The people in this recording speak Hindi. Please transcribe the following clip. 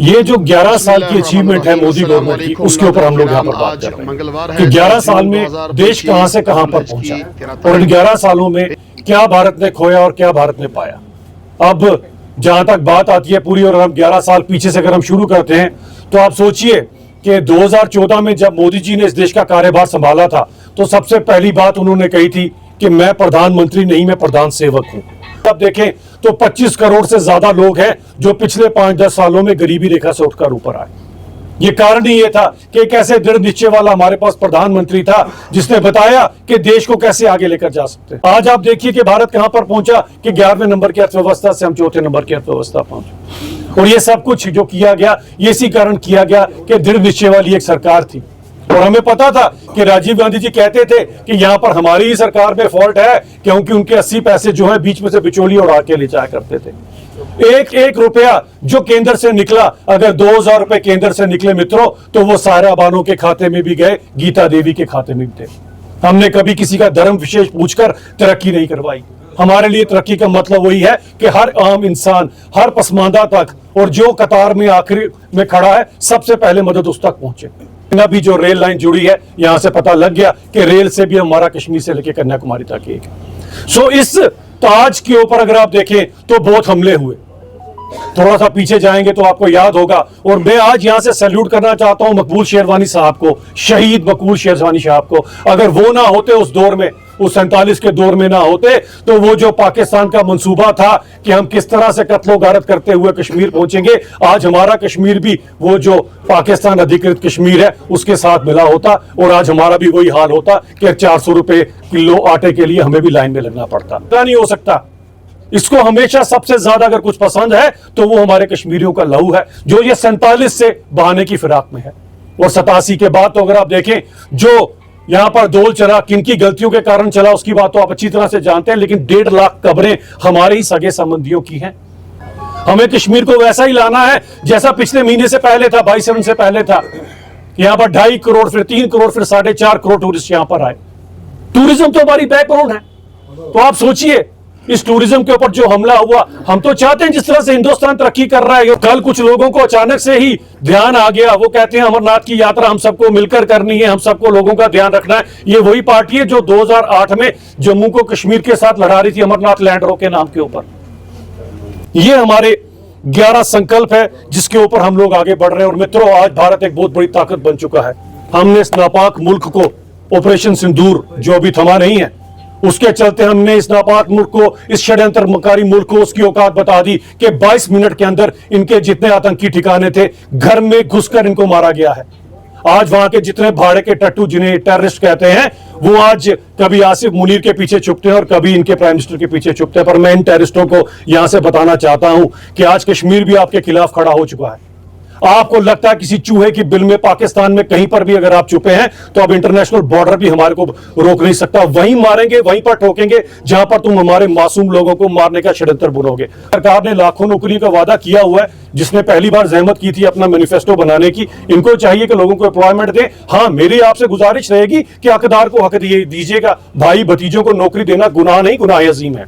ये जो 11 साल की अचीवमेंट है मोदी गवर्नमेंट की, उसके ऊपर हम लोग यहाँ पर बात कर रहे हैं कि 11 साल में देश कहां से कहां पर पहुंचा और इन 11 सालों में क्या भारत ने खोया और क्या भारत ने पाया। अब जहां तक बात आती है पूरी, और हम 11 साल पीछे से अगर हम शुरू करते हैं तो आप सोचिए कि 2014 में जब मोदी जी ने इस देश का कार्यभार संभाला था तो सबसे पहली बात उन्होंने कही थी कि मैं प्रधानमंत्री नहीं, मैं प्रधान सेवक हूं। अब देखें तो 25 करोड़ से ज्यादा लोग हैं जो पिछले 5-10 सालों में गरीबी रेखा से उठकर ऊपर आए। ये कारण ही ये था कि एक ऐसे दृढ़ निश्चय वाला हमारे पास प्रधानमंत्री था जिसने बताया कि देश को कैसे आगे लेकर जा सकते हैं। आज आप देखिए कि भारत कहां पर पहुंचा कि 11वें नंबर की अर्थव्यवस्था से हम 4थे नंबर की अर्थव्यवस्था पहुंचे। और ये सब कुछ जो किया गया, ये इसी कारण किया गया कि दृढ़ निश्चय वाली एक सरकार थी। और हमें पता था कि राजीव गांधी जी कहते थे कि यहां पर हमारी ही सरकार में फॉल्ट है, क्योंकि उनके 80 पैसे जो है बीच में से बिचौली उड़ा के ले जाया करते थे। एक एक रुपया जो केंद्र से निकला, अगर 2000 रुपए केंद्र से निकले मित्रों, तो वो सारा बानों के खाते में भी गए, गीता देवी के खाते में भी थे। हमने कभी किसी का धर्म विशेष पूछकर तरक्की नहीं करवाई। हमारे लिए तरक्की का मतलब वही है कि हर आम इंसान, हर पसमानदा तक, और जो कतार में आखिरी में खड़ा है सबसे पहले मदद उस तक पहुंचे। अभी जो रेल लाइन जुड़ी है, यहां से पता लग गया कि रेल से भी हमारा कश्मीर से लेकर कन्याकुमारी तक एक है। सो इस ताज के ऊपर अगर आप देखें तो बहुत हमले हुए। थोड़ा सा पीछे जाएंगे तो आपको याद होगा, और मैं आज यहां से सैल्यूट करना चाहता हूं मकबूल शेरवानी साहब को, शहीद मकबूल शेरवानी साहब को। अगर वो ना होते उस दौर में, उस 47 के दौर में ना होते, तो वो जो पाकिस्तान का मंसूबा था कि हम किस तरह से कत्लो गारत करते हुए कश्मीर पहुंचेंगे, आज हमारा कश्मीर भी वो जो पाकिस्तान अधिकृत कश्मीर है उसके साथ मिला होता, और आज हमारा भी वही हाल होता कि 400 रुपए किलो आटे के लिए हमें भी लाइन में लगना पड़ता। नहीं हो सकता। इसको हमेशा सबसे ज्यादा अगर कुछ पसंद है तो वो हमारे कश्मीरियों का लहू है, जो ये 47 से बहाने की फिराक में है। और 87 के बाद तो अगर आप देखें जो यहां पर दौल चला, किन की गलतियों के कारण चला उसकी बात तो आप अच्छी तरह से जानते हैं, लेकिन 1.5 लाख कब्रें हमारे ही सगे संबंधियों की हैं। हमें कश्मीर को वैसा ही लाना है जैसा पिछले महीने से पहले था, 22 से पहले था। यहां पर 2.5 करोड़, फिर 3 करोड़, फिर 4.5 करोड़ टूरिस्ट यहां पर आए। टूरिज्म तो हमारी बैकबोन है। तो आप सोचिए इस टूरिज्म के ऊपर जो हमला हुआ, हम तो चाहते हैं जिस तरह से हिंदुस्तान तरक्की कर रहा है। कल कुछ लोगों को अचानक से ही ध्यान आ गया, वो कहते हैं अमरनाथ की यात्रा हम सबको मिलकर करनी है, हम सबको लोगों का ध्यान रखना है। ये वही पार्टी है जो 2008 में जम्मू को कश्मीर के साथ लड़ा रही थी अमरनाथ लैंड रोक के नाम के ऊपर। ये हमारे 11 संकल्प है जिसके ऊपर हम लोग आगे बढ़ रहे हैं। और मित्रों, आज भारत एक बहुत बड़ी ताकत बन चुका है। हमने इस नापाक मुल्क को, ऑपरेशन सिंदूर जो अभी थमा नहीं है, उसके चलते हमने इस नापाक मुल्क को, इस षड्यंत्रकारी मुल्क को उसकी औकात बता दी कि 22 मिनट के अंदर इनके जितने आतंकी ठिकाने थे घर में घुसकर इनको मारा गया है। आज वहां के जितने भाड़े के टट्टू, जिन्हें टेररिस्ट कहते हैं, वो आज कभी आसिफ मुनीर के पीछे छुपते हैं और कभी इनके प्राइम मिनिस्टर के पीछे छुपते हैं। पर मैं इन टेररिस्टों को यहां से बताना चाहता हूं कि आज कश्मीर भी आपके खिलाफ खड़ा हो चुका है। आपको लगता है किसी चूहे की बिल में पाकिस्तान में कहीं पर भी अगर आप छुपे हैं तो अब इंटरनेशनल बॉर्डर भी हमारे को रोक नहीं सकता। वहीं मारेंगे, वहीं पर ठोकेंगे जहां पर तुम हमारे मासूम लोगों को मारने का षड्यंत्र बुनोगे। सरकार ने लाखों नौकरियों का वादा किया हुआ है, जिसने पहली बार जहमत की थी अपना मैनिफेस्टो बनाने की। इनको चाहिए कि लोगों को एम्प्लॉयमेंट दें। हाँ, मेरी आपसे गुजारिश रहेगी कि हकदार को हक दीजिएगा। भाई भतीजों को नौकरी देना गुनाह नहीं, गुनाह अजीम है।